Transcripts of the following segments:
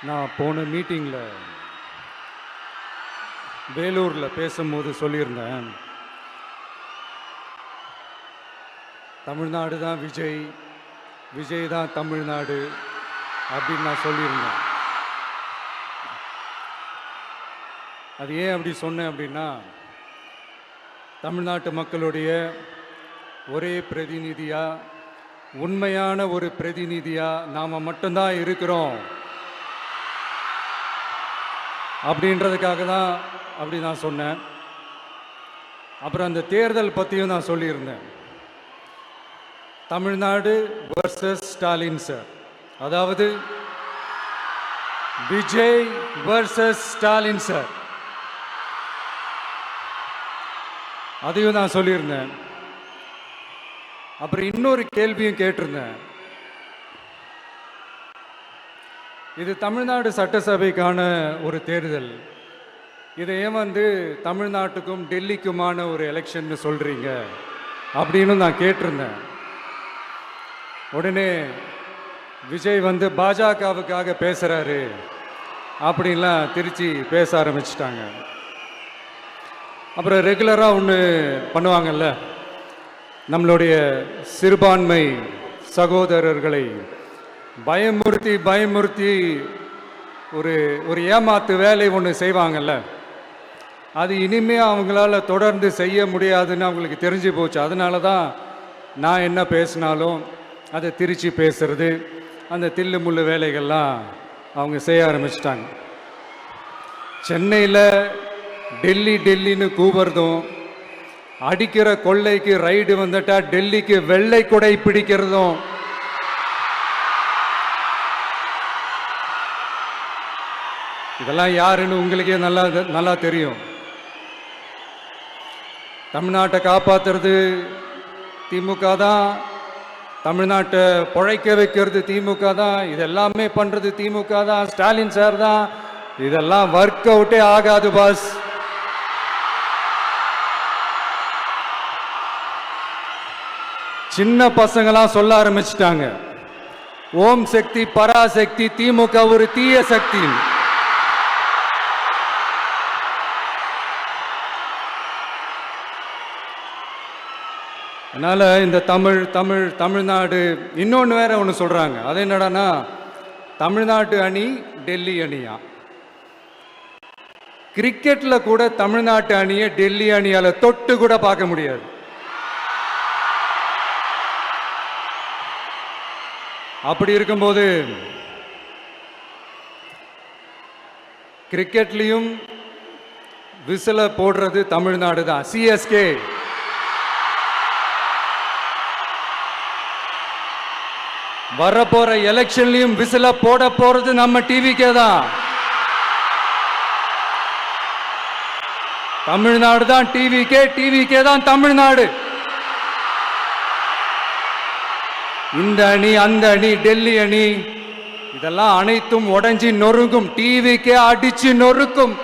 நான் போன மீட்டிங்கில் வேலூரில் பேசும்போது சொல்லியிருந்தேன், தமிழ்நாடு தான் விஜய், விஜய் தான் தமிழ்நாடு அப்படின்னு நான் சொல்லியிருந்தேன். அது ஏன் அப்படி சொன்னேன் அப்படின்னா, தமிழ்நாட்டு மக்களுடைய ஒரே பிரதிநிதியாக, உண்மையான ஒரு பிரதிநிதியாக நாம் மட்டும்தான் இருக்கிறோம் அப்படின்றதுக்காக தான் அப்படி நான் சொன்னேன். அப்புறம் அந்த தேர்தல் பற்றியும் நான் சொல்லியிருந்தேன். தமிழ்நாடு வர்சஸ் ஸ்டாலின் சார், அதாவது விஜய் வர்சஸ் ஸ்டாலின் சார், அதையும் நான் சொல்லியிருந்தேன். அப்புறம் இன்னொரு கேள்வியும் கேட்டிருந்தேன். இது தமிழ்நாடு சட்டசபைக்கான ஒரு தேர்தல், இதை ஏன் தமிழ்நாட்டுக்கும் டெல்லிக்குமான ஒரு எலெக்ஷன் சொல்றீங்க அப்படின்னு நான் கேட்டிருந்தேன். உடனே விஜய் பாஜகவுக்காக பேசுறாரு அப்படின்லாம் திருச்சி பேச ஆரம்பிச்சிட்டாங்க. அப்புறம் ரெகுலராக ஒன்று பண்ணுவாங்கல்ல, நம்மளுடைய சிறுபான்மை சகோதரர்களை பயமுறுத்தி ஒரு ஏமாத்து வேலை ஒன்று செய்வாங்கல்ல, அது இனிமே அவங்களால தொடர்ந்து செய்ய முடியாதுன்னு அவங்களுக்கு தெரிஞ்சு போச்சு. அதனால தான் நான் என்ன பேசினாலும் அதை திருச்சி பேசுறது, அந்த தில்லு முள்ளு வேலைகள்லாம் அவங்க செய்ய ஆரம்பிச்சிட்டாங்க. சென்னையில் டெல்லின்னு கூவுறதும், அடிக்கிற கொள்ளைக்கு ரைடு வந்துட்டா டெல்லிக்கு வெள்ளை கொடை பிடிக்கிறதும், இதெல்லாம் யாருன்னு உங்களுக்கே நல்லா தெரியும். தமிழ்நாட்டை காப்பாற்றுறது திமுக தான், தமிழ்நாட்டை பிழைக்க வைக்கிறது திமுக தான், இதெல்லாமே பண்ணுறது திமுக தான், ஸ்டாலின் சார் தான். இதெல்லாம் ஒர்க் அவுட்டே ஆகாது பாஸ். சின்ன பசங்களாம் சொல்ல ஆரம்பிச்சிட்டாங்க, ஓம் சக்தி பராசக்தி, திமுக ஒரு தீய சக்தி. அதனால இந்த தமிழ்நாடு இன்னொன்று வேற ஒன்று சொல்றாங்க. அது என்னடான்னா, தமிழ்நாட்டு அணி டெல்லி அணியா. கிரிக்கெட்ல கூட தமிழ்நாட்டு அணியை டெல்லி அணியால தொட்டு கூட பார்க்க முடியாது. அப்படி இருக்கும்போது கிரிக்கெட்லையும் விசில போடுறது தமிழ்நாடு தான், சிஎஸ்கே. வரப்போற எலெக்ஷன்லயும் விசில போட போறது நம்ம டிவிக்கே தான். தமிழ்நாடு தான் டிவிக்கே தான் தமிழ்நாடு. இந்த அணி அந்த அணி டெல்லி அணி இதெல்லாம் அனைத்தும் உடைஞ்சி நொறுங்கும், டிவிக்கே அடிச்சு நொறுக்கும்.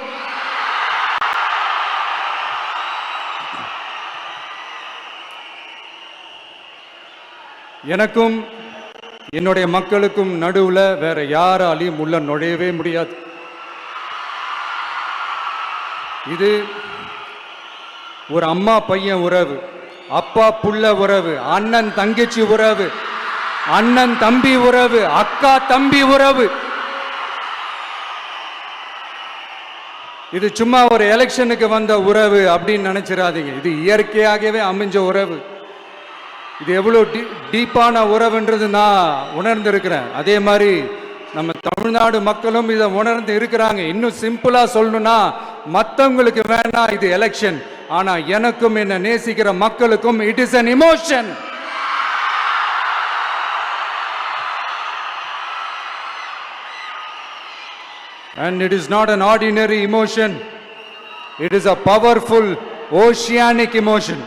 எனக்கும் என்னுடைய மக்களுக்கும் நடுவுல வேற யாராலையும் உள்ள நுழையவே முடியாது. இது ஒரு அம்மா பையன் உறவு, அப்பா புள்ள உறவு, அண்ணன் தங்கச்சி உறவு, அண்ணன் தம்பி உறவு, அக்கா தம்பி உறவு. இது சும்மா ஒரு எலெக்ஷனுக்கு வந்த உறவு அப்படின்னு நினைச்சிடாதீங்க. இது இயற்கையாகவே அமைஞ்ச உறவு. இது எவ்வளோ டீப்பான உறவுன்றது நான் உணர்ந்திருக்கிறேன். அதே மாதிரி நம்ம தமிழ்நாடு மக்களும் இதை உணர்ந்து இருக்கிறாங்க. இன்னும் சிம்பிளா சொல்லணும்னா, மற்றவங்களுக்கு வேணா இது எலெக்ஷன், ஆனா எனக்கும் என்ன நேசிக்கிற மக்களுக்கும் it is an emotion. And it is not an ordinary emotion. It is a powerful oceanic emotion.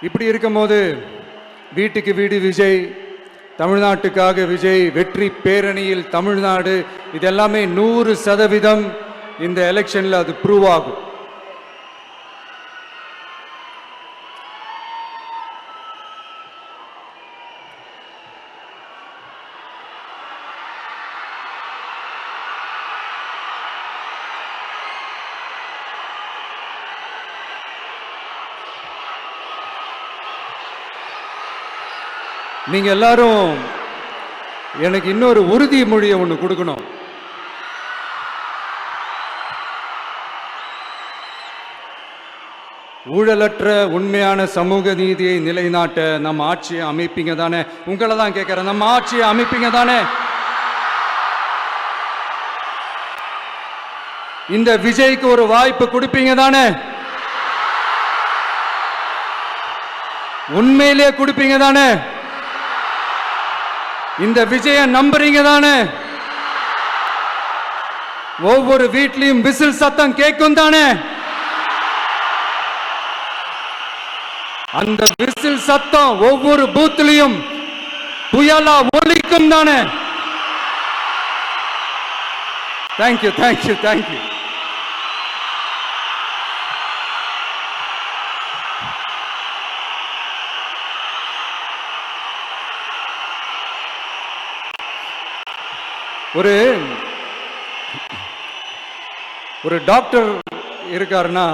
இப்படி இருக்கும்போது வீட்டுக்கு வீடு விஜய், தமிழ்நாட்டுக்காக விஜய், வெற்றி பேரணியில் தமிழ்நாடு, இதெல்லாமே 100% இந்த எலெக்ஷன்ல அது ப்ரூவ் ஆகும். நீங்க எல்லாரும் எனக்கு இன்னொரு உறுதிமொழியை ஒன்று கொடுக்கணும். ஊழலற்ற உண்மையான சமூக நீதியை நிலைநாட்ட நம்ம ஆட்சியை அமைப்பீங்க தானே? உங்களை தான் கேட்கிறேன், நம்ம ஆட்சியை அமைப்பீங்க தானே? இந்த விஜய்க்கு ஒரு வாய்ப்பு கொடுப்பீங்க தானே? உண்மையிலேயே கொடுப்பீங்க தானே? இந்த விஜயை நம்புறீங்க தானே? ஒவ்வொரு வீட்லயும் விசில் சத்தம் கேட்கும் தானே? அந்த விசில் சத்தம் ஒவ்வொரு பூத்திலையும் புயலா ஒலிக்கும் தானே? Thank you thank you thank you. ஒரு டாக்டர் இருக்காருன்னா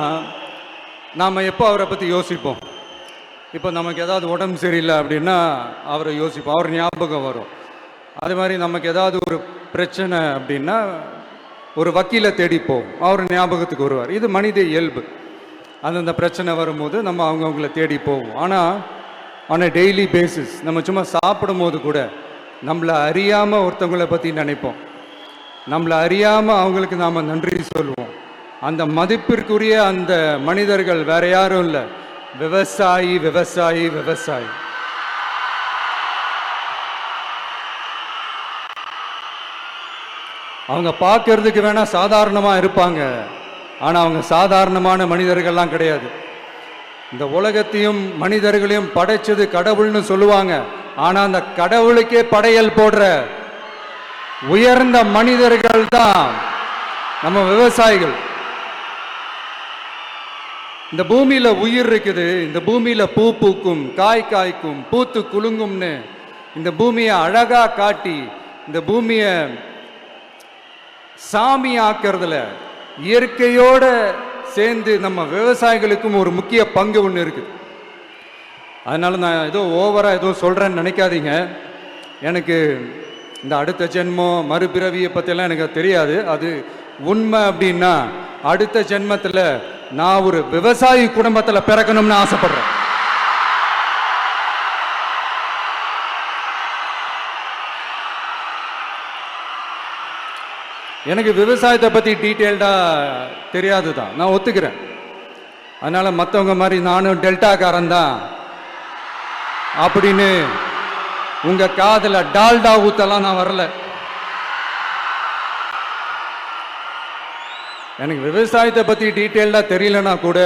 நாம எப்போ அவரை பத்தி யோசிப்போம்? இப்போ நமக்கு ஏதாவது உடம்பு சரியில்லை அப்படின்னா அவரை யோசிப்போம், அவர் ஞாபகம் வரும். அது மாதிரி நமக்கு ஏதாவது ஒரு பிரச்சனை அப்படின்னா ஒரு வக்கீலை தேடிப்போம், அவர் ஞாபகத்துக்கு வருவார். இது மனித இயல்பு. அந்தந்த பிரச்சனை வரும்போது நம்ம அவங்கவுங்கள தேடி போவோம். ஆனால் ஆன் அ டெய்லி பேசிஸ் நம்ம சும்மா சாப்பிடும் போது கூட நம்மளை அறியாமல் ஒருத்தவங்களை பற்றி நினைப்போம், நம்மளை அறியாமல் அவங்களுக்கு நாம் நன்றி சொல்லுவோம். அந்த மதிப்பிற்குரிய அந்த மனிதர்கள் வேற யாரும் இல்லை, விவசாயி விவசாயி விவசாயி. அவங்க பார்க்கறதுக்கு வேணா சாதாரணமா இருப்பாங்க, ஆனா அவங்க சாதாரணமான மனிதர்கள்லாம் கிடையாது. இந்த உலகத்தையும் மனிதர்களையும் படைச்சது கடவுள்னு சொல்லுவாங்க, ஆனா அந்த கடவுளுக்கே படையல் போடுற உயர்ந்த மனிதர்கள் தான் நம்ம விவசாயிகள். இந்த பூமியில உயிர் இருக்குது, இந்த பூமியில பூ பூக்கும், காய் காய்க்கும், பூத்து குலுங்கும்னு இந்த பூமியை அழகா காட்டி இந்த பூமியை சாமி ஆக்கிறதுல இயற்கையோட சேர்ந்து நம்ம விவசாயிகளுக்கும் ஒரு முக்கிய பங்கு ஒன்று இருக்குது. அதனால நான் ஏதோ ஓவரா ஏதோ சொல்றேன்னு நினைக்காதீங்க. எனக்கு இந்த அடுத்த ஜென்மம் மறுபிறவியை பற்றியெல்லாம் எனக்கு தெரியாது. அது உண்மை அப்படின்னா அடுத்த ஜென்மத்தில் நான் ஒரு விவசாயி குடும்பத்தில் பிறக்கணும்னு ஆசைப்படுறேன். எனக்கு விவசாயத்தை பற்றி டீட்டெயில்டாக தெரியாது தான், நான் ஒத்துக்கிறேன். அதனால் மற்றவங்க மாதிரி நானும் டெல்டாக்காரன் தான் அப்படின்னு உங்கள் காதில் டால்டா ஊத்தலாம் நான் வரல. எனக்கு விவசாயத்தை பற்றி டீட்டெயில்டாக தெரியலனா கூட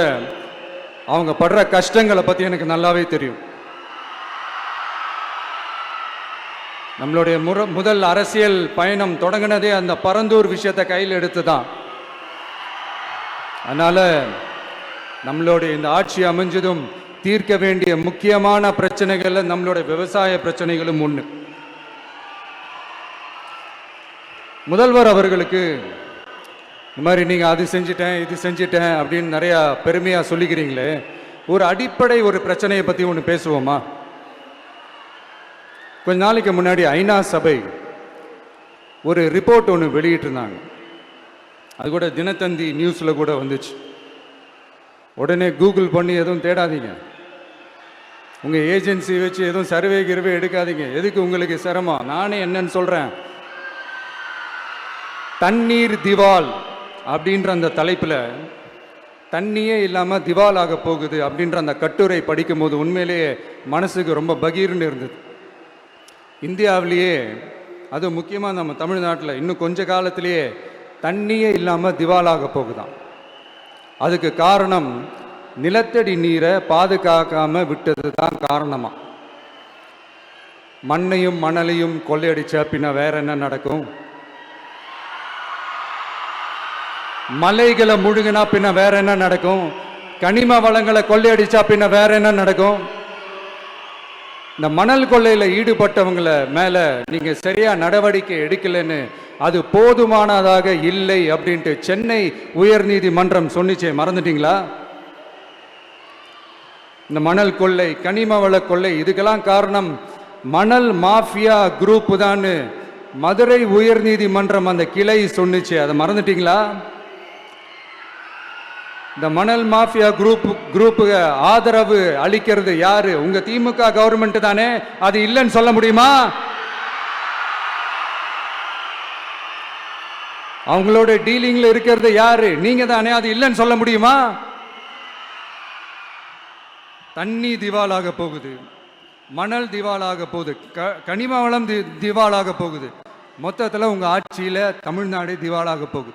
அவங்க படுற கஷ்டங்களை பற்றி எனக்கு நல்லாவே தெரியும். நம்மளுடைய முதல் அரசியல் பயணம் தொடங்கினதே அந்த பரந்தூர் விஷயத்தை கையில் எடுத்து தான். அதனால் நம்மளுடைய இந்த ஆட்சி அமைஞ்சதும் தீர்க்க வேண்டிய முக்கியமான பிரச்சனைகள்ல நம்மளுடைய விவசாய பிரச்சனைகளும் ஒன்று. முதல்வர் அவர்களுக்கு இந்த மாதிரி நீங்கள் அது செஞ்சிட்டேன் இது செஞ்சிட்டேன் அப்படின்னு நிறையா பெருமையாக சொல்லிக்கிறீங்களே, ஒரு அடிப்படை ஒரு பிரச்சனையை பற்றி ஒன்று பேசுவோமா? கொஞ்ச நாளைக்கு முன்னாடி ஐநா சபை ஒரு ரிப்போர்ட் ஒன்று வெளியிட்டிருந்தாங்க. அது கூட தினத்தந்தி நியூஸில் கூட வந்துச்சு. உடனே கூகுள் பண்ணி எதுவும் தேடாதீங்க, உங்கள் ஏஜென்சி வச்சு எதுவும் சர்வே கிர்வே எடுக்காதீங்க, எதுக்கு உங்களுக்கு சிரமம். நானே என்னன்னு சொல்கிறேன். தண்ணீர் திவால் அப்படின்ற அந்த தலைப்பில் தண்ணியே இல்லாமல் திவால் ஆக போகுது அப்படின்ற அந்த கட்டுரை படிக்கும்போது உண்மையிலேயே மனசுக்கு ரொம்ப பகீர்னு இருந்தது. இந்தியாவிலேயே அது முக்கியமாக நம்ம தமிழ்நாட்டில் இன்னும் கொஞ்ச காலத்திலேயே தண்ணியே இல்லாமல் திவாலாக போகுதான். அதுக்கு காரணம் நிலத்தடி நீரை பாதுகாக்காம விட்டது தான் காரணமா. மண்ணையும் மணலையும் கொள்ளையடிச்சா பின்ன வேற என்ன நடக்கும்? மலைகளை முழுகினா பின்ன வேற என்ன நடக்கும்? கனிம வளங்களை கொள்ளையடிச்சா பின்ன வேற என்ன நடக்கும்? இந்த மணல் கொள்ளையில் ஈடுபட்டவங்களை மேலே நீங்கள் சரியா நடவடிக்கை எடுக்கலைன்னு அது போதுமானதாக இல்லை அப்படின்ட்டு சென்னை உயர்நீதிமன்றம் சொன்னிச்சே, மறந்துட்டீங்களா? இந்த மணல் கொள்ளை, கனிம வள கொள்ளை, இதுக்கெல்லாம் காரணம் மணல் மாஃபியா குரூப் தான் மதுரை உயர்நீதிமன்றம் அந்த கிளை சொன்னுச்சு. அதை மறந்துட்டீங்களா? இந்த மணல் மாஃபியா குரூப்புக்கு ஆதரவு அளிக்கிறது யாரு? உங்க திமுக கவர்மெண்ட் தானே. அது இல்லைன்னு சொல்ல முடியுமா? அவங்களோட டீலிங்ல இருக்கிறது யாரு? நீங்க தானே. அது இல்லைன்னு சொல்ல முடியுமா? தண்ணி திவாலாக போகுது, மணல் திவாலாக போகுது, கனிம வளம் திவாலாக போகுது. மொத்தத்தில் உங்க ஆட்சியில தமிழ்நாடு திவாலாக போகுது.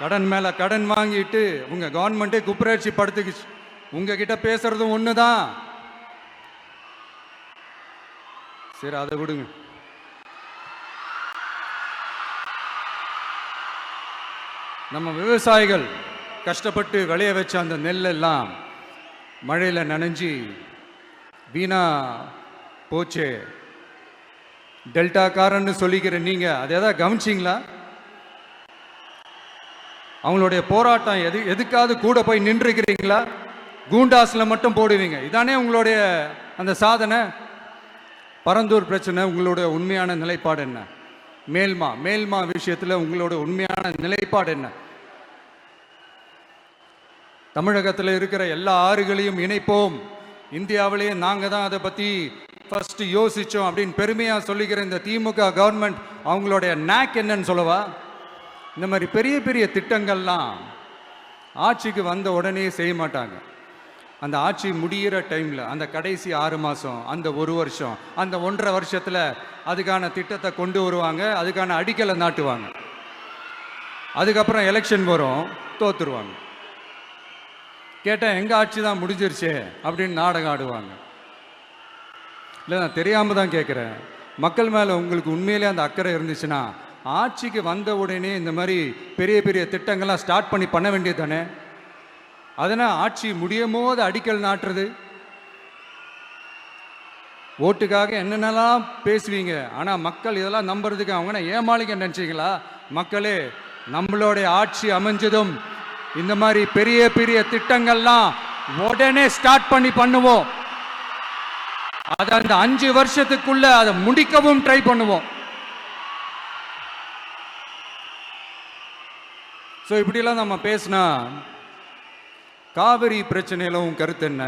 கடன் மேல கடன் வாங்கிட்டு உங்க கவர்மெண்ட்டே குப்புரட்சி படுத்துக்குச்சு. உங்ககிட்ட பேசுறதும் ஒண்ணுதான். சரி, அதை விடுங்க. நம்ம விவசாயிகள் கஷ்டப்பட்டு விளைய வச்ச அந்த நெல்லெல்லாம் மழையில் நனைஞ்சி வீணா போச்சே. டெல்டாக்காரன்னு சொல்லிக்கிற நீங்க அதை எதாவது கவனிச்சிங்களா? அவங்களுடைய போராட்டம் எதுக்காவது கூட போய் நின்றுக்கிறீங்களா? கூண்டாஸ்ல மட்டும் போடுவீங்க. இதானே உங்களுடைய அந்த சாதனை. பரந்தூர் பிரச்சனை, உங்களுடைய உண்மையான நிலைப்பாடு என்ன? மேல்மா விஷயத்தில் உங்களோட உண்மையான நிலைப்பாடு என்ன? தமிழகத்தில் இருக்கிற எல்லா ஆறுகளையும் இணைப்போம், இந்தியாவிலேயே நாங்கள் தான் அதை பற்றி ஃபர்ஸ்ட் யோசித்தோம் அப்படின்னு பெருமையாக சொல்லிக்கிற இந்த திமுக கவர்மெண்ட் அவங்களுடைய நாக் என்னன்னு சொல்லவா? இந்த மாதிரி பெரிய பெரிய திட்டங்கள்லாம் ஆட்சிக்கு வந்த உடனே செய்ய மாட்டாங்க. அந்த ஆட்சி முடிகிற டைமில், அந்த கடைசி 6 மாதம், அந்த 1 வருஷம், அந்த 1.5 வருஷத்தில் அதுக்கான திட்டத்தை கொண்டு வருவாங்க, அதுக்கான அடிக்கலை நாட்டுவாங்க. அதுக்கப்புறம் எலெக்ஷன் வரும், தோத்துருவாங்க. கேட்டால் எங்கள் ஆட்சி தான் முடிஞ்சிருச்சே அப்படின்னு நாடகம் ஆடுவாங்க. இல்லை, நான் தெரியாமல் தான் கேட்குறேன். மக்கள் மேலே உங்களுக்கு உண்மையிலே அந்த அக்கறை இருந்துச்சுன்னா ஆட்சிக்கு வந்த உடனே இந்த மாதிரி பெரிய பெரிய திட்டங்கள்லாம் ஸ்டார்ட் பண்ண வேண்டியது தானே. அதனால் ஆட்சி முடியும் போது அடிக்கல் நாட்டுறது. ஓட்டுக்காக என்னென்னலாம் பேசுவீங்க, ஆனால் மக்கள் இதெல்லாம் நம்புறதுக்கு அவங்க ஏமாளிங்க நினச்சிங்களா? மக்களே, நம்மளுடைய ஆட்சி அமைஞ்சதும் இந்த மாதிரி பெரிய பெரிய திட்டங்கள்லாம் உடனே ஸ்டார்ட் பண்ணுவோம். அதை அந்த 5 வருஷத்துக்குள்ள அதை முடிக்கவும் ட்ரை பண்ணுவோம். ஸோ இப்படிலாம் நம்ம பேசினா காவிரி பிரச்சனையில் உன் கருத்து என்ன,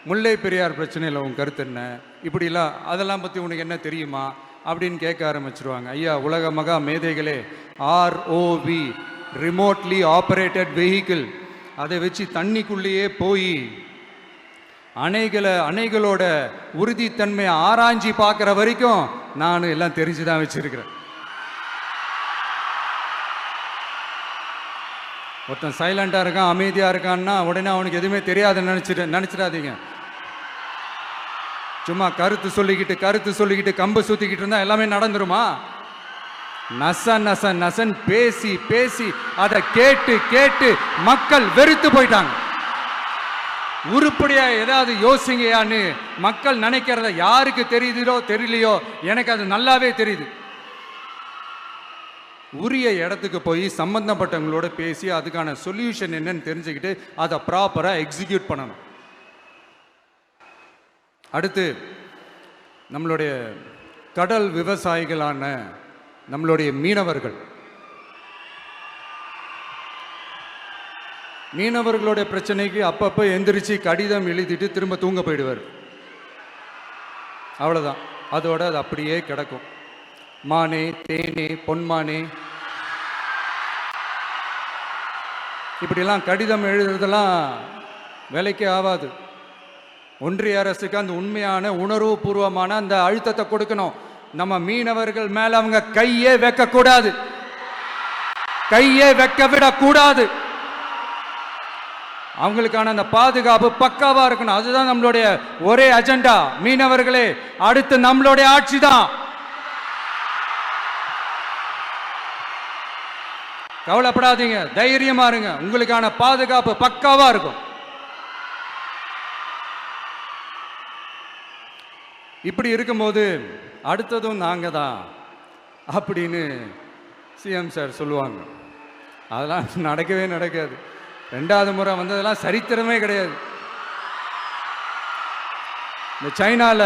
முல்லை பெரியார் பிரச்சனையில் உன் கருத்து என்ன, இப்படிலாம் அதெல்லாம் பற்றி உனக்கு என்ன தெரியுமா அப்படின்னு கேட்க ஆரம்பிச்சிருவாங்க. ஐயா, உலக மகா மேதைகளே, ROV, ரிமோட்லி ஆப்ரேட்டட் வெஹிக்கிள், அதை வச்சு தண்ணிக்குள்ளேயே போய் அணைகளோட உறுதித்தன்மையை ஆராய்ச்சி பார்க்குற வரைக்கும் நான் எல்லாம் தெரிஞ்சுதான் வச்சிருக்கிறேன். ஒருத்தன் சைலண்டாக இருக்கான், அமைதியாக இருக்கான்னா உடனே அவனுக்கு எதுவுமே தெரியாதுன்னு நினச்சிடாதீங்க. சும்மா கருத்து சொல்லிக்கிட்டு கம்பு சுற்றிக்கிட்டு இருந்தால் எல்லாமே நடந்துருமா? நசன் பேசி அதை கேட்டு மக்கள் வெறுத்து போயிட்டாங்க. உருப்படியா ஏதாவது யோசிங்கயான்னு மக்கள் நினைக்கிறத யாருக்கு தெரியுதோ தெரியலையோ, எனக்கு அது நல்லாவே தெரியுது. உரிய இடத்துக்கு போய் சம்பந்தப்பட்டவங்களோட பேசி அதுக்கான சொல்யூஷன் என்னன்னு தெரிஞ்சுக்கிட்டு அதை ப்ராப்பரா எக்ஸிக்யூட் பண்ணணும். அடுத்து, நம்மளுடைய கடல் விவசாயிகளான நம்மளுடைய மீனவர்களுடைய பிரச்சனைக்கு அப்பப்போ எந்திரிச்சு கடிதம் எழுதிட்டு திரும்ப தூங்க போயிடுவார். அவ்வளோதான், அதோட அது அப்படியே கிடக்கும். மானே, தேனே, பொன்மானே, இப்படிலாம் கடிதம் எழுதுறதெல்லாம் வேலைக்கே ஆகாது. ஒன்றிய அரசுக்கு அந்த உண்மையான உணர்வு பூர்வமான அந்த அழுத்தத்தை கொடுக்கணும். நம்ம மீனவர்கள் மேல அவங்க கையே வைக்கக்கூடாது, கையே வைக்க விடக்கூடாது. அவங்களுக்கான அந்த பாதுகாப்பு பக்காவா இருக்கணும். அதுதான் நம்மளுடைய ஒரே அஜெண்டா. மீனவர்களே, அடுத்து நம்மளுடைய ஆட்சி தான். கவலைப்படாதீங்க, தைரியமா இருங்க, உங்களுக்கான பாதுகாப்பு பக்காவா இருக்கும். இப்படி இருக்கும்போது அடுத்ததும் நாங்க தான் அப்படின்னு சிஎம் சார் சொல்லுவாங்க. அதெல்லாம் நடக்காது. 2வது முறை வந்ததெல்லாம் சரித்திரமே கிடையாது. இந்த சைனால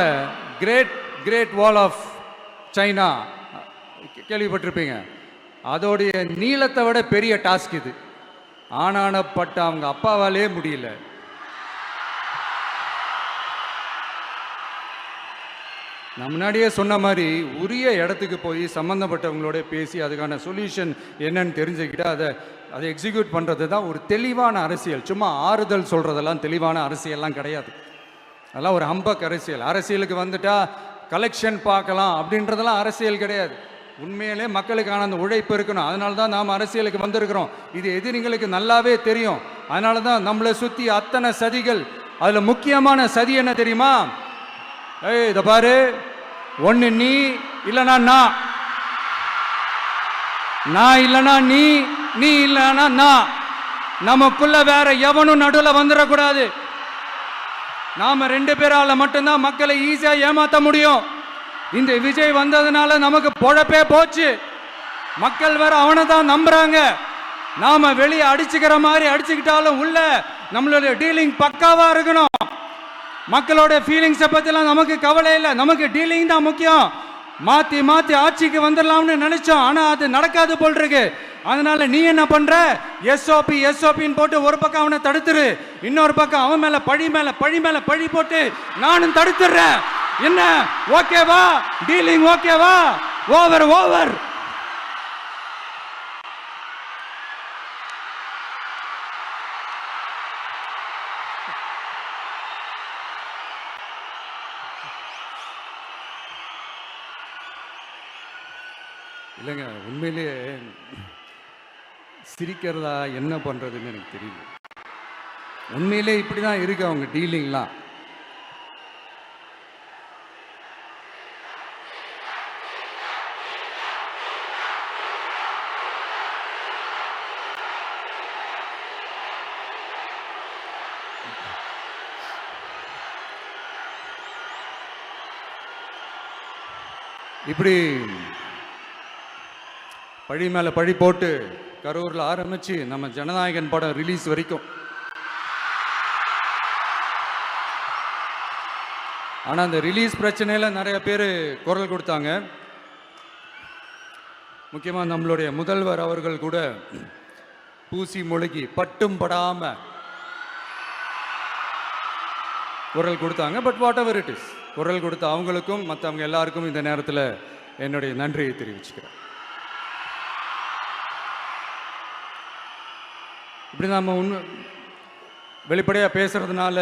great great wall of China கேள்விப்பட்டிருப்பீங்க. அதோடைய நீளத்தை விட பெரிய டாஸ்க் இது. ஆனானப்பட்ட அவங்க அப்பாவாலே முடியல. நான் முன்னாடியே சொன்ன மாதிரி உரிய இடத்துக்கு போய் சம்மந்தப்பட்டவங்களோட பேசி அதுக்கான சொல்யூஷன் என்னன்னு தெரிஞ்சுக்கிட்டு அதை எக்ஸிக்யூட் பண்ணுறது தான் ஒரு தெளிவான அரசியல். சும்மா ஆறுதல் சொல்கிறதெல்லாம் தெளிவான அரசியல்லாம் கிடையாது. அதெல்லாம் ஒரு ஹம்பக் அரசியல். அரசியலுக்கு வந்துட்டா கலெக்ஷன் பார்க்கலாம் அப்படின்றதெல்லாம் அரசியல் கிடையாது. உண்மையிலே மக்களுக்கான அந்த உழைப்பு இருக்கணும். அதனால தான் நாம் அரசியலுக்கு வந்திருக்கிறோம். இது எதிரிங்களுக்கு நல்லாவே தெரியும். அதனால தான் நம்மளை சுற்றி அத்தனை சதிகள். அதில் முக்கியமான சதி என்ன தெரியுமா? இதை பாரு, ஒன்று நீ இல்லைனா நான் இல்லைனா நீ இல்லைனா நான். நமக்குள்ள வேற எவனும் நடுவில் வந்துடக்கூடாது. நாம 2 பேரால மட்டும்தான் மக்களை ஈஸியா ஏமாத்த முடியும். இந்த விஜய் வந்ததுனால நமக்கு பொழப்பே போச்சு. மக்கள் வேற அவனை தான் நம்புறாங்க. நாம வெளியே அடிச்சுக்கிற மாதிரி அடிச்சுக்கிட்டாலும் உள்ள நம்மளுடைய டீலிங் பக்காவா இருக்கணும். மக்களோட ஃபீலிங்ஸை பத்திலாம் நமக்கு கவலை இல்லை. நமக்கு டீலிங் தான் முக்கியம். மாத்தி மாத்தி ஆட்சிக்கு வந்துடலாம்னு நினைச்சோம். ஆனா அது நடக்காது போல் இருக்கு. அதனால நீ என்ன பண்ற? எஸ்ஓபின்னு போட்டு ஒரு பக்கம் அவனை தடுத்துரு, இன்னொரு பக்கம் அவன் மேல பழி போட்டு நானும் தடுத்துறேன். என்ன ஓகேவா? டீலிங் ஓகேவா? ஓவர். இல்லைங்க, உண்மையிலேயே சிரிக்கிறதா என்ன பண்றதுன்னு எனக்கு தெரியல. உண்மையிலே இப்படிதான் இருக்கு அவங்க டீலிங்லாம். இப்படி பழி மேல பழி போட்டு கரூரில் ஆரம்பிச்சு நம்ம ஜனநாயகன் படம் ரிலீஸ் வரைக்கும். ஆனால் அந்த ரிலீஸ் பிரச்சனையில் நிறைய பேர் குரல் கொடுத்தாங்க. முக்கியமாக நம்மளுடைய முதல்வர் அவர்கள் கூட பூசி மொழிகி பட்டும் படாம குரல் கொடுத்தாங்க. But what ever it is, குரல் கொடுத்த அவங்களுக்கும் மற்றவங்க எல்லாருக்கும் இந்த நேரத்தில் என்னுடைய நன்றியை தெரிவிச்சுக்கிறேன். இப்படி நம்ம வெளிப்படையாக பேசுறதுனால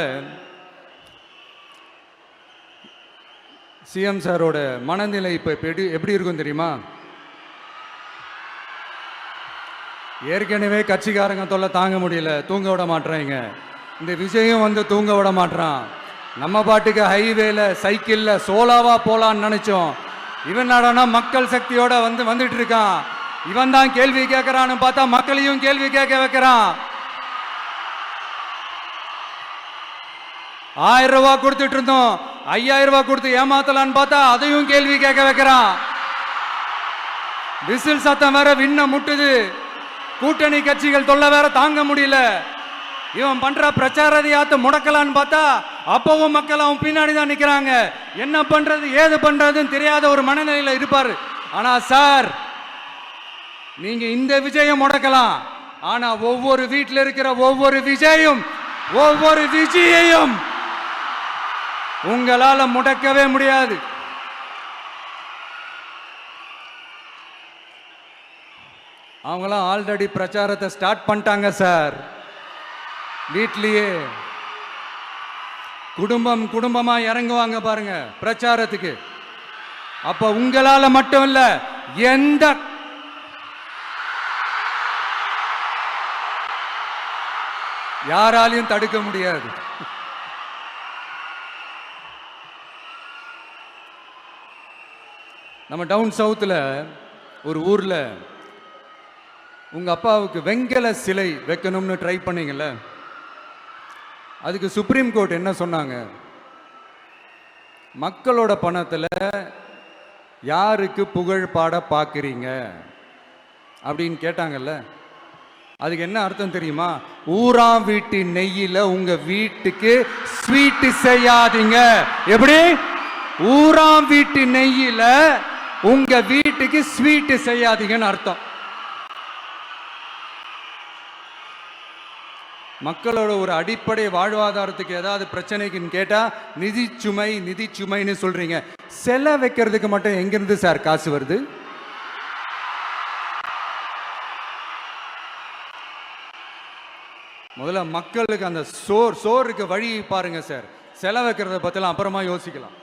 சிஎம் சாரோட மனநிலை இப்போ எப்படி இருக்கும் தெரியுமா? ஏற்கனவே கட்சிக்காரங்க தொல்லை தாங்க முடியல, தூங்க விட மாட்டேறாங்க. இந்த விஜயம் வந்து தூங்க விட மாட்டான். நம்ம பாட்டுக்கு ஹைவேல சைக்கிளில் சோலாவா போலான்னு நினைச்சோம். இவன் நாடானா மக்கள் சக்தியோட வந்துட்டு இருக்கான். இவன் தான் கேள்வி கேட்கிறான்னு பார்த்தா மக்களையும் கேள்வி கேட்க வைக்கிறான். 1000 ரூபாய் கொடுத்துட்டு இருந்தோம், 5000 ரூபாய் கொடுத்து ஏமாத்தலான்னு பார்த்தா அதையும் கேள்வி கேட்க வைக்கிறான். விசில் சத்தம் வேற விண்ண முட்டுது. கூட்டணி கட்சிகள் தொல்லை வேற தாங்க முடியல. இவன் பண்ற பிரச்சாரத்தையாத்து முடக்கலான்னு பார்த்தா அப்பவும் மக்கள் அவன் பின்னாடி தான் நிக்கிறாங்க. என்ன பண்றது ஏது பண்றதுன்னு தெரியாத ஒரு மனநிலையில இருப்பாரு. ஆனா சார், நீங்க இந்த விஜயம் முடக்கலாம். ஆனா ஒவ்வொரு வீட்டில் இருக்கிற ஒவ்வொரு விஜயையும் உங்களால முடக்கவே முடியாது. அவங்களாம் ஆல்ரெடி பிரச்சாரத்தை ஸ்டார்ட் பண்ணிட்டாங்க சார். வீட்லயே குடும்பமா இறங்குவாங்க பாருங்க பிரச்சாரத்துக்கு. அப்ப உங்களால மட்டும் இல்ல, எந்த யாராலையும் தடுக்க முடியாது. நம்ம டவுன் சவுத்துல ஒரு ஊர்ல உங்க அப்பாவுக்கு வெங்கல சிலை வைக்கணும்னு ட்ரை பண்ணீங்கல்ல, அதுக்கு சுப்ரீம் கோர்ட் என்ன சொன்னாங்க? மக்களோட பணத்துல யாருக்கு புகழ் பாட பார்க்குறீங்க அப்படின்னு கேட்டாங்கல்ல. அதுக்கு என்ன அர்த்தம் தெரியுமா? ஊராம் வீட்டு நெய்யில உங்க வீட்டுக்கு ஸ்வீட் செய்யாதீங்க. எப்படி? ஊராம் வீட்டு நெய்யில உங்க வீட்டுக்கு ஸ்வீட் செய்யாதீங்கன்னு அர்த்தம். மக்களோட ஒரு அடிப்படை வாழ்வாதாரத்துக்கு ஏதாவது பிரச்சனைக்குன்னு கேட்டா நிதி சுமைன்னு சொல்றீங்க. செல வைக்கிறதுக்கு மட்டும் எங்கிருந்து சார் காசு வருது? முதல்ல மக்களுக்கு அந்த சோறுக்கு வழி பாருங்க சார். செலவு வைக்கிறத பத்திலாம் அப்புறமா யோசிக்கலாம்.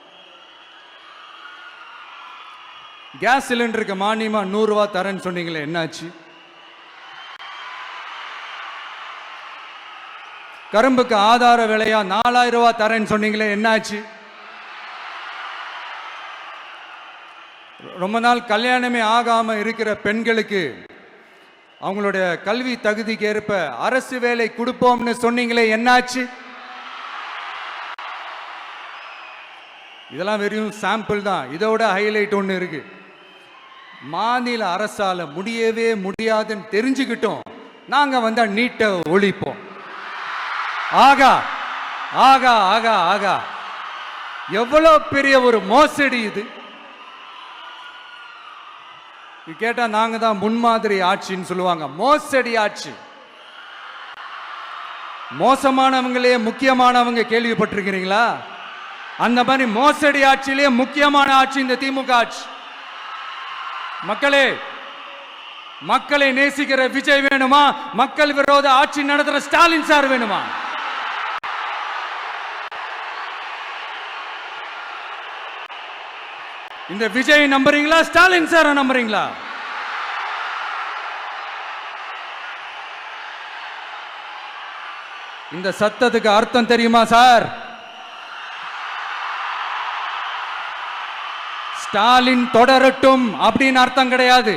கேஸ் சிலிண்டருக்கு மானியமா 100 ரூபாய் தரேன்னு சொன்னீங்களே, என்னாச்சு? கரும்புக்கு ஆதார விலையா 4000 ரூபாய் தரேன்னு சொன்னீங்களே, என்னாச்சு? ரொம்ப நாள் கல்யாணமே ஆகாம இருக்கிற பெண்களுக்கு அவங்களுடைய கல்வி தகுதிக்கு ஏற்ப அரசு வேலை கொடுப்போம்னு சொன்னீங்களே, என்னாச்சு? இதெல்லாம் வெறும் சாம்பிள் தான். இதோட ஹைலைட் ஒன்று இருக்கு. மாநில அரசால முடியவே முடியாதுன்னு தெரிஞ்சுக்கிட்டோம், நாங்க வந்தா நீட்டை ஒழிப்போம். ஆகா ஆகா ஆகா ஆகா, எவ்வளவு பெரிய ஒரு மோசடி இது! கேட்டா நாங்க தான் முன்மாதிரி ஆட்சின்னு சொல்லுவாங்க. மோசடி ஆட்சி. மோசமானவங்களே முக்கியமானவங்க கேள்விப்பட்டிருக்கிறீங்களா? அந்த மாதிரி மோசடி ஆட்சியிலே முக்கியமான ஆட்சி இந்த திமுக ஆட்சி. மக்களே, மக்களை நேசிக்கிற விஜய் வேணுமா? மக்கள் விரோத ஆட்சி நடத்துற ஸ்டாலின் சார் வேணுமா? இந்த விஜய் நம்புறீங்களா? ஸ்டாலின் சார் நம்புறீங்களா? இந்த சத்தத்துக்கு அர்த்தம் தெரியுமா சார்? ஸ்டாலின் தொடரட்டும் அப்படின்னு அர்த்தம் கிடையாது.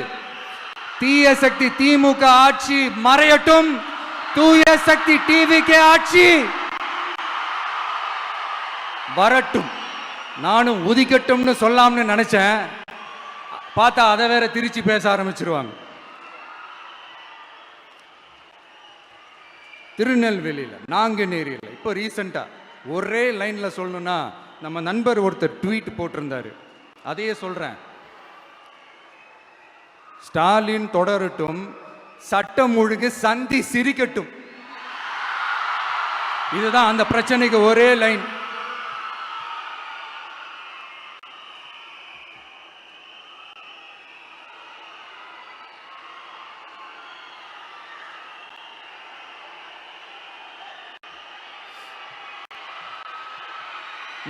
தீய சக்தி திமுக ஆட்சி மறையட்டும், தூய சக்தி டிவிகே ஆட்சி வரட்டும். நானும் உதிக்கட்டும்னு சொல்லாம்னு நினைச்சேன், பார்த்தா அதை வேற திருச்சி பேச ஆரம்பிச்சிருவாங்க. திருநெல்வேலியில், நாங்குநேரியில் இப்போ ரீசெண்டா ஒரே லைன்ல சொல்லணும்னா, நம்ம நண்பர் ஒருத்தர் ட்வீட் போட்டிருந்தாரு, அதையே சொல்றேன். ஸ்டாலின் தொடரட்டும், சட்டம் ஒழுங்கு சந்தி சிரிக்கட்டும். இதுதான் அந்த பிரச்சனைக்கு ஒரே லைன்.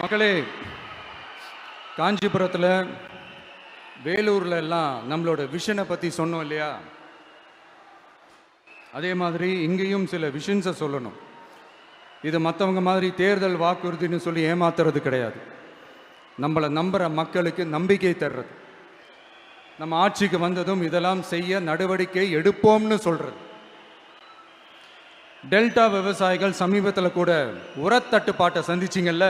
மக்களே, காஞ்சிபுரத்தில், வேலூர்ல எல்லாம் நம்மளோட விஷனை பற்றி சொன்னோம் இல்லையா? அதே மாதிரி இங்கேயும் சில விஷன்ஸை சொல்லணும். இது மற்றவங்க மாதிரி தேர்தல் வாக்குறுதின்னு சொல்லி ஏமாத்துறது கிடையாது. நம்மளை நம்புகிற மக்களுக்கு நம்பிக்கை தர்றது. நம்ம ஆட்சிக்கு வந்ததும் இதெல்லாம் செய்ய நடவடிக்கை எடுப்போம்னு சொல்றது. டெல்டா விவசாயிகள் சமீபத்தில் கூட உரத்தட்டுப்பாட்டை சந்திச்சிங்கல்ல.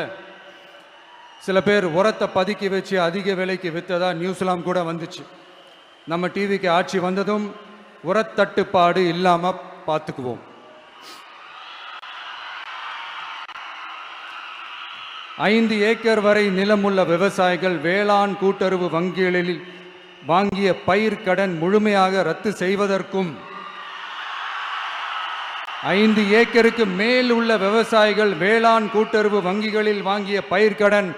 சில பேர் உரத்தை பதுக்கி வச்சு அதிக விலைக்கு விற்றதா நியூஸ்லாம் கூட வந்துச்சு. நம்ம டிவிக்கு ஆட்சி வந்ததும் உரத்தட்டுப்பாடு இல்லாம பார்த்துக்குவோம். 5 ஏக்கர் வரை நிலமுள்ள விவசாயிகள் வேளாண் கூட்டுறவு வங்கிகளில் வாங்கிய பயிர் கடன் முழுமையாக ரத்து செய்வதற்கும், 5 ஏக்கருக்கு மேல் உள்ள விவசாயிகள் வேளாண் கூட்டுறவு வங்கிகளில் வாங்கிய பயிர்க்கடன்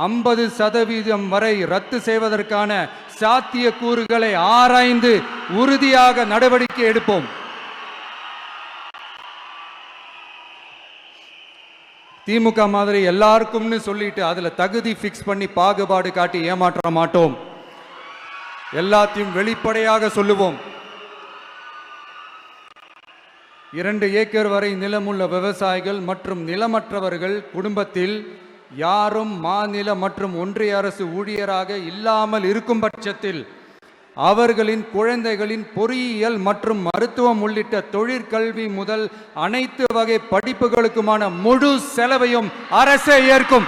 50% வரை ரத்து செய்வதற்கான சாத்திய கூறுகளை ஆராய்ந்து உறுதியாக நடவடிக்கை எடுப்போம். திமுக மாதிரி எல்லாருக்கும்னு சொல்லிட்டு அதுல தகுதி பிக்ஸ் பண்ணி பாகுபாடு காட்டி ஏமாற்ற மாட்டோம். எல்லாத்தையும் வெளிப்படையாக சொல்லுவோம். 2 ஏக்கர் வரை நிலமுள்ள விவசாயிகள் மற்றும் நிலமற்றவர்கள் குடும்பத்தில் யாரும் மாநில மற்றும் ஒன்றிய அரசு ஊழியராக இல்லாமல் இருக்கும் பட்சத்தில் அவர்களின் குழந்தைகளின் பொறியியல் மற்றும் மருத்துவம் உள்ளிட்ட தொழிற்கல்வி முதல் அனைத்து வகை படிப்புகளுக்குமான முழு செலவையும் அரசே ஏற்கும்.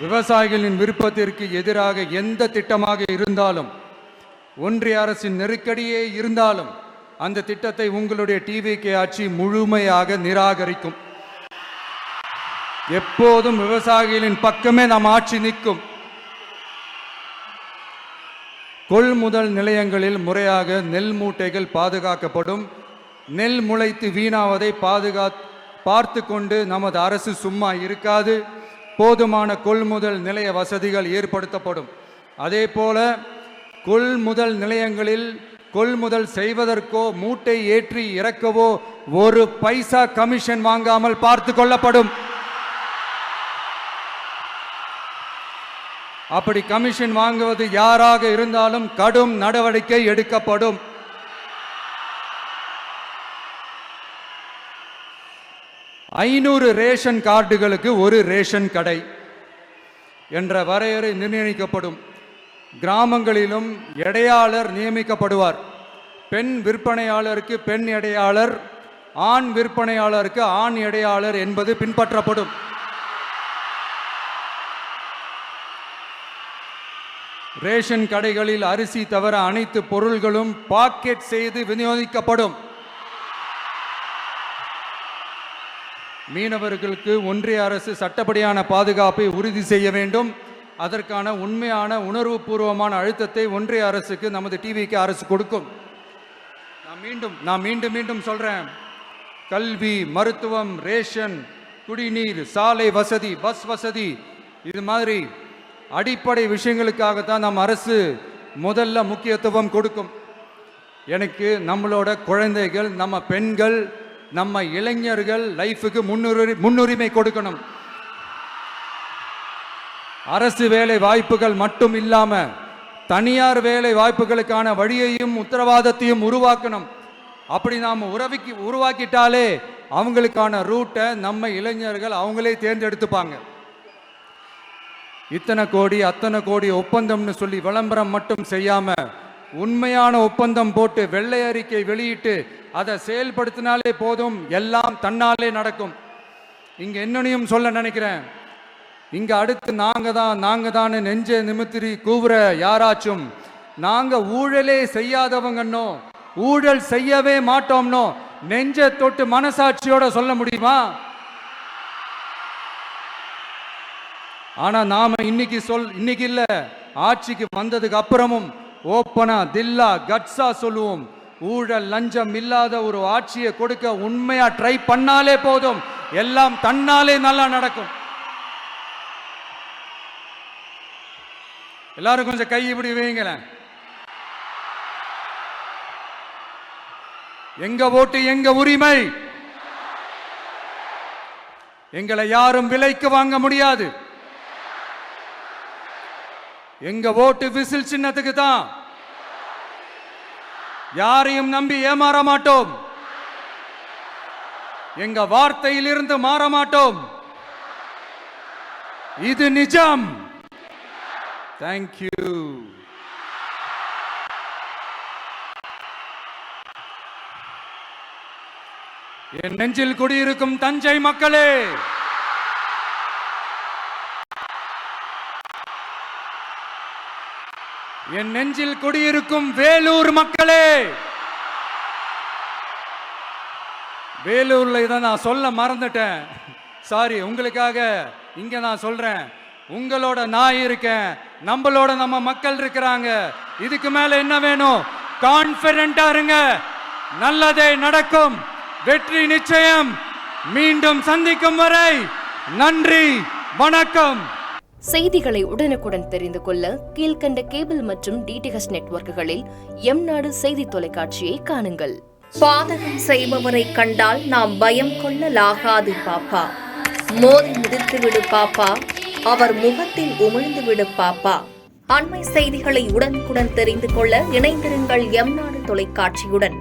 விவசாயிகளின் விருப்பத்திற்கு எதிராக எந்த திட்டமாக இருந்தாலும், ஒன்றிய அரசின் நெருக்கடியே இருந்தாலும் அந்த திட்டத்தை உங்களுடைய டிவிகே ஆட்சி முழுமையாக நிராகரிக்கும். எப்போதும் விவசாயிகளின் பக்கமே நம் ஆட்சி நிற்கும். கொள்முதல் நிலையங்களில் முறையாக நெல் மூட்டைகள் பாதுகாக்கப்படும். நெல் முளைத்து வீணாவதை பார்த்து கொண்டு நமது அரசு சும்மா இருக்காது. போதுமான கொள்முதல் நிலைய வசதிகள் ஏற்படுத்தப்படும். அதே போல கொள்முதல் நிலையங்களில் கொள்முதல் செய்வதற்கோ மூட்டை ஏற்றி இறக்கவோ ஒரு பைசா கமிஷன் வாங்காமல் பார்த்து கொள்ளப்படும். அப்படி கமிஷன் வாங்குவது யாராக இருந்தாலும் கடும் நடவடிக்கை எடுக்கப்படும். ஐநூறு ரேஷன் கார்டுகளுக்கு ஒரு ரேஷன் கடை என்ற வரையறை நிர்ணயிக்கப்படும். கிராமங்களிலும் எடையாளர் நியமிக்கப்படுவார். பெண் விற்பனையாளருக்கு பெண் எடையாளர், ஆண் விற்பனையாளருக்கு ஆண் எடையாளர் என்பது பின்பற்றப்படும். ரேஷன் கடைகளில் அரிசி தவிர அனைத்து பொருள்களும் பாக்கெட் செய்து விநியோகிக்கப்படும். மீனவர்களுக்கு ஒன்றிய அரசு சட்டப்படியான பாதுகாப்பை உறுதி செய்ய வேண்டும். அதற்கான உண்மையான உணர்வுபூர்வமான அழுத்தத்தை ஒன்றிய அரசுக்கு நமது டிவிக்கு அரசு கொடுக்கும். நான் மீண்டும் சொல்றேன், கல்வி, மருத்துவம், ரேஷன், குடிநீர், சாலை வசதி, பஸ் வசதி, இது மாதிரி அடிப்படை விஷயங்களுக்காகத்தான் நம் அரசு முதல்ல முக்கியத்துவம் கொடுக்கும். எனக்கு நம்மளோட குழந்தைகள், நம்ம பெண்கள், நம்ம இளைஞர்கள் லைஃபுக்கு முன்னுரிமை கொடுக்கணும். அரசு வேலை வாய்ப்புகள் மட்டும் இல்லாம தனியார் வேலை வாய்ப்புகளுக்கான வழியையும் உத்தரவாதத்தையும் உருவாக்கணும். அப்படி நாம் உருவாக்கிட்டாலே அவங்களுக்கான ரூட்டை நம்ம இளைஞர்கள் அவங்களே தேர்ந்தெடுத்துப்பாங்க. இத்தனை கோடி அத்தனை கோடி ஒப்பந்தம்னு சொல்லி விளம்பரம் மட்டும் செய்யாம உண்மையான ஒப்பந்தம் போட்டு வெள்ளை அறிக்கை வெளியிட்டு அதை செயல்படுத்தினாலே போதும், எல்லாம் தன்னாலே நடக்கும். இங்க என்னனையும் சொல்ல நினைக்கிறேன், இங்க அடுத்து நாங்க தான் நெஞ்ச நிமித்திரி கூவுற யாராச்சும் நாங்க ஊழலே செய்யாதவங்கன்னோ ஊழல் செய்யவே மாட்டோம்னோ நெஞ்ச தொட்டு மனசாட்சியோட சொல்ல முடியுமா? ஆனா நாம இன்னைக்கு இல்ல, ஆட்சிக்கு வந்ததுக்கு அப்புறமும் ஓப்பனா தில்லா கட்ஸா சொல்லுவோம், ஊழல் லஞ்சம் இல்லாத ஒரு ஆட்சியை கொடுக்க உண்மையா ட்ரை பண்ணாலே போதும், எல்லாம் தன்னாலே நல்லா நடக்கும். எல்லாரும் கொஞ்சம் கை இப்படி வைங்களேன். எங்க ஓட்டு எங்க உரிமை, எங்களை யாரும் விலைக்கு வாங்க முடியாது. எங்க ஓட்டு விசில் சின்னத்துக்கு தான். யாரையும் நம்பி ஏமாற மாட்டோம். எங்க வார்த்தையிலிருந்து மாற மாட்டோம். இது நிஜம். தேங்க்யூ. என் நெஞ்சில் குடியிருக்கும் தஞ்சை மக்களே, என் நெஞ்சில் குடியிருக்கும் வேலூர் மக்களே, வேலூர்ல இதை நான் சொல்ல மறந்துட்டேன், சாரி. உங்களுக்காக இங்க நான் சொல்றேன், உங்களோட நான் இருக்கேன், நம்மளோட நம்ம மக்கள் இருக்கிறாங்க. இதுக்கு மேல என்ன வேணும்? கான்பிடென்ட்டா இருங்க, நல்லதே நடக்கும், வெற்றி நிச்சயம். மீண்டும் சந்திக்கும் வரை நன்றி, வணக்கம். செய்திகளை உடனுக்குடன் தெரிந்து கொள்ள கீழ்கண்ட கேபிள் மற்றும் டிடிஹெச் நெட்வொர்க்குகளில் எம்நாடு செய்தி தொலைக்காட்சியை காணுங்கள். பாதகம் செய்பவரை கண்டால் நாம் பயம் கொள்ளலாகாது பாப்பா. மோதி மிதித்து விடு பாப்பா, அவர் முகத்தில் உமிழ்ந்து விடு பாப்பா. அண்மை செய்திகளை உடனுக்குடன் தெரிந்து கொள்ள இணைந்திருங்கள் எம்நாடு தொலைக்காட்சியுடன்.